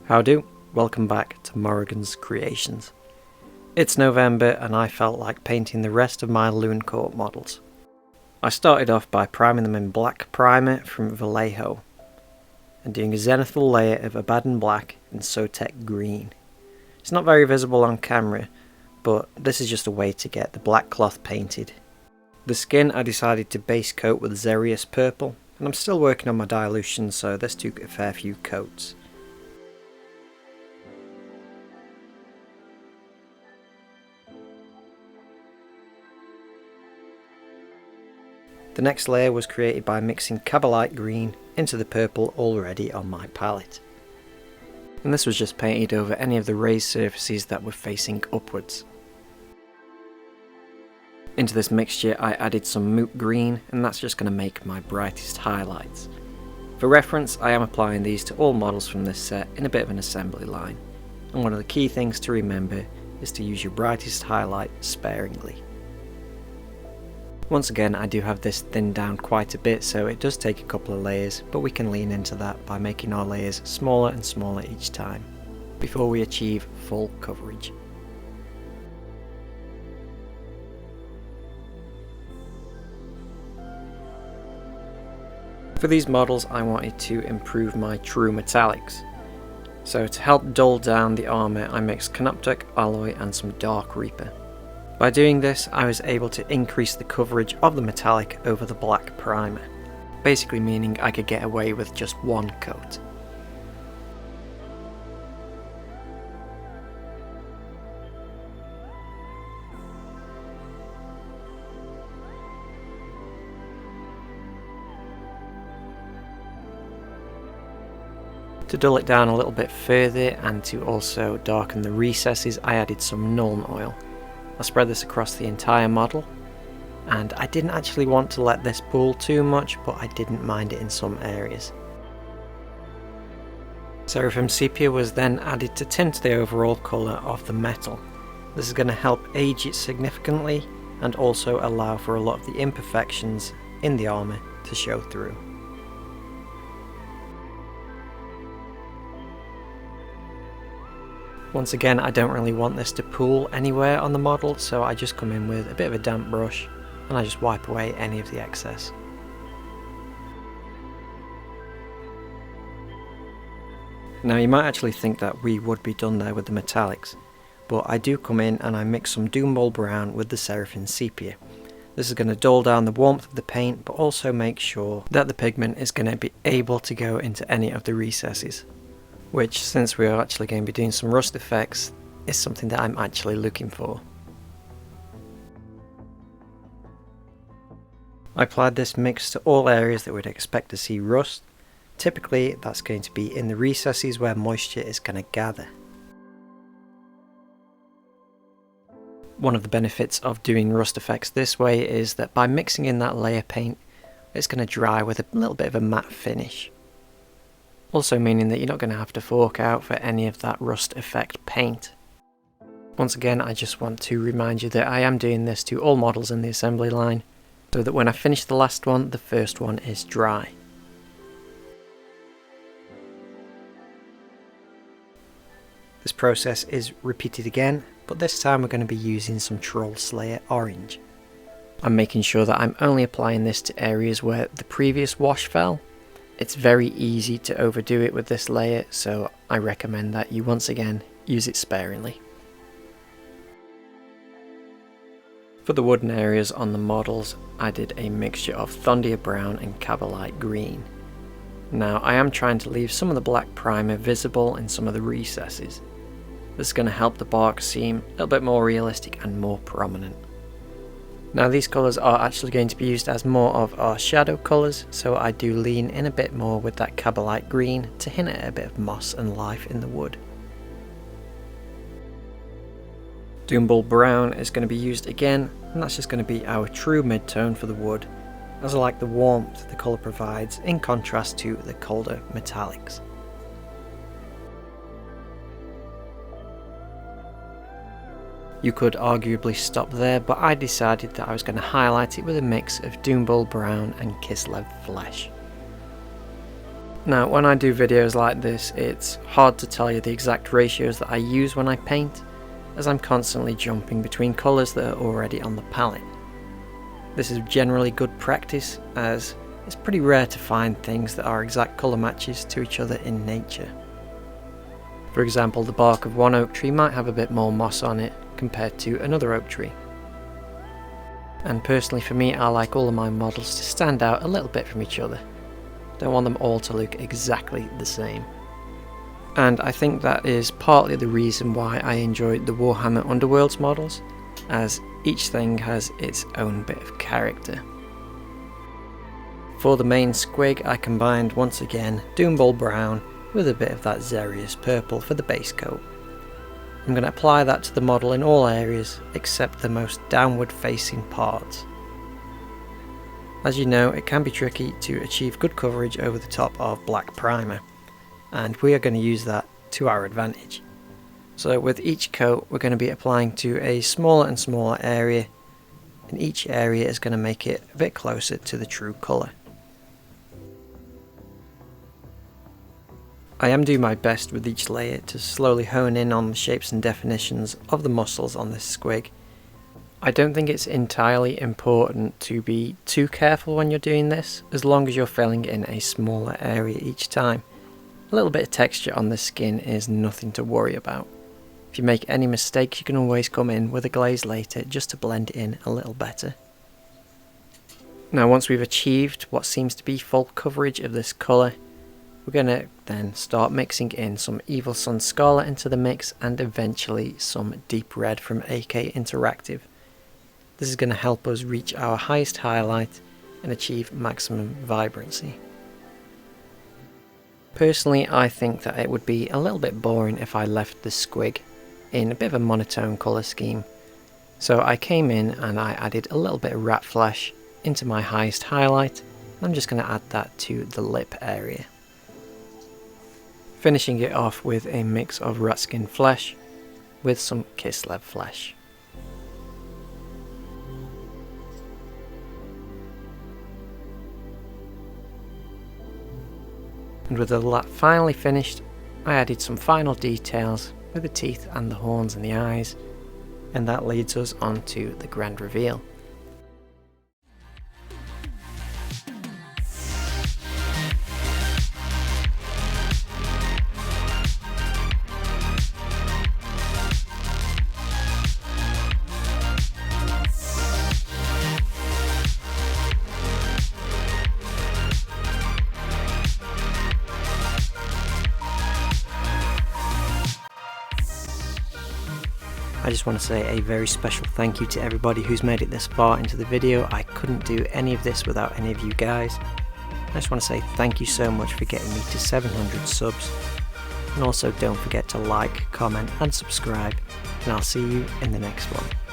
Howdo, welcome back to Morrigan's Creations. It's November and I felt like painting the rest of my Looncourt models. I started off by priming them in black primer from Vallejo and doing a zenithal layer of Abaddon black and Sotek green. It's not very visible on camera, but this is just a way to get the black cloth painted. The skin I decided to base coat with Xerius purple, and I'm still working on my dilution, so this took a fair few coats. The next layer was created by mixing Cabalite green into the purple already on my palette. And this was just painted over any of the raised surfaces that were facing upwards. Into this mixture I added some moot green, and that's just going to make my brightest highlights. For reference, I am applying these to all models from this set in a bit of an assembly line. And one of the key things to remember is to use your brightest highlight sparingly. Once again, I do have this thinned down quite a bit, so it does take a couple of layers, but we can lean into that by making our layers smaller and smaller each time, before we achieve full coverage. For these models I wanted to improve my true metallics. So to help dull down the armour I mixed Canoptek, Alloy and some Dark Reaper. By doing this, I was able to increase the coverage of the metallic over the black primer, basically meaning I could get away with just one coat. To dull it down a little bit further and to also darken the recesses, I added some Nuln oil. I spread this across the entire model, and I didn't actually want to let this pool too much, but I didn't mind it in some areas. Seraphim Sepia was then added to tint the overall colour of the metal. This is going to help age it significantly and also allow for a lot of the imperfections in the armour to show through. Once again, I don't really want this to pool anywhere on the model, so I just come in with a bit of a damp brush and I just wipe away any of the excess. Now you might actually think that we would be done there with the metallics, but I do come in and I mix some Doomball Brown with the Seraphim Sepia. This is going to dull down the warmth of the paint, but also make sure that the pigment is going to be able to go into any of the recesses. Which, since we are actually going to be doing some rust effects, is something that I'm actually looking for. I applied this mix to all areas that we'd expect to see rust. Typically that's going to be in the recesses where moisture is going to gather. One of the benefits of doing rust effects this way is that by mixing in that layer paint, it's going to dry with a little bit of a matte finish. Also meaning that you're not going to have to fork out for any of that rust effect paint. Once again, I just want to remind you that I am doing this to all models in the assembly line, so that when I finish the last one, the first one is dry. This process is repeated again, but this time we're going to be using some Troll Slayer Orange. I'm making sure that I'm only applying this to areas where the previous wash fell. It's very easy to overdo it with this layer, so I recommend that you once again use it sparingly. For the wooden areas on the models, I did a mixture of Thondia Brown and Cabalite Green. Now I am trying to leave some of the black primer visible in some of the recesses. This is going to help the bark seem a little bit more realistic and more prominent. Now these colours are actually going to be used as more of our shadow colours, so I do lean in a bit more with that Cabalite Green to hint at a bit of moss and life in the wood. Doomball Brown is going to be used again, and that's just going to be our true mid-tone for the wood, as I like the warmth the colour provides in contrast to the colder metallics. You could arguably stop there, but I decided that I was going to highlight it with a mix of Doomball Brown and Kislev Flesh. Now when I do videos like this, it's hard to tell you the exact ratios that I use when I paint, as I'm constantly jumping between colours that are already on the palette. This is generally good practice, as it's pretty rare to find things that are exact colour matches to each other in nature. For example, the bark of one oak tree might have a bit more moss on it compared to another oak tree. And personally for me, I like all of my models to stand out a little bit from each other. Don't want them all to look exactly the same. And I think that is partly the reason why I enjoyed the Warhammer Underworlds models, as each thing has its own bit of character. For the main Squig, I combined once again Doomball Brown with a bit of that Xerius Purple for the base coat. I'm going to apply that to the model in all areas except the most downward facing parts. As you know, it can be tricky to achieve good coverage over the top of black primer, and we are going to use that to our advantage. So with each coat we're going to be applying to a smaller and smaller area, and each area is going to make it a bit closer to the true colour. I am doing my best with each layer to slowly hone in on the shapes and definitions of the muscles on this Squig. I don't think it's entirely important to be too careful when you're doing this, as long as you're filling in a smaller area each time. A little bit of texture on the skin is nothing to worry about. If you make any mistakes, you can always come in with a glaze later just to blend it in a little better. Now once we've achieved what seems to be full coverage of this colour, we're going to then start mixing in some Evil Sunz Scarlet into the mix, and eventually some Deep Red from AK Interactive. This is going to help us reach our highest highlight and achieve maximum vibrancy. Personally, I think that it would be a little bit boring if I left the Squig in a bit of a monotone colour scheme. So I came in and I added a little bit of rat flesh into my highest highlight. I'm just going to add that to the lip area. Finishing it off with a mix of rat skin flesh with some Kislev flesh. And with the lat finally finished, I added some final details with the teeth and the horns and the eyes, and that leads us on to the grand reveal. I just want to say a very special thank you to everybody who's made it this far into the video. I couldn't do any of this without any of you guys. I just want to say thank you so much for getting me to 700 subs. And also don't forget to like, comment and subscribe, and I'll see you in the next one.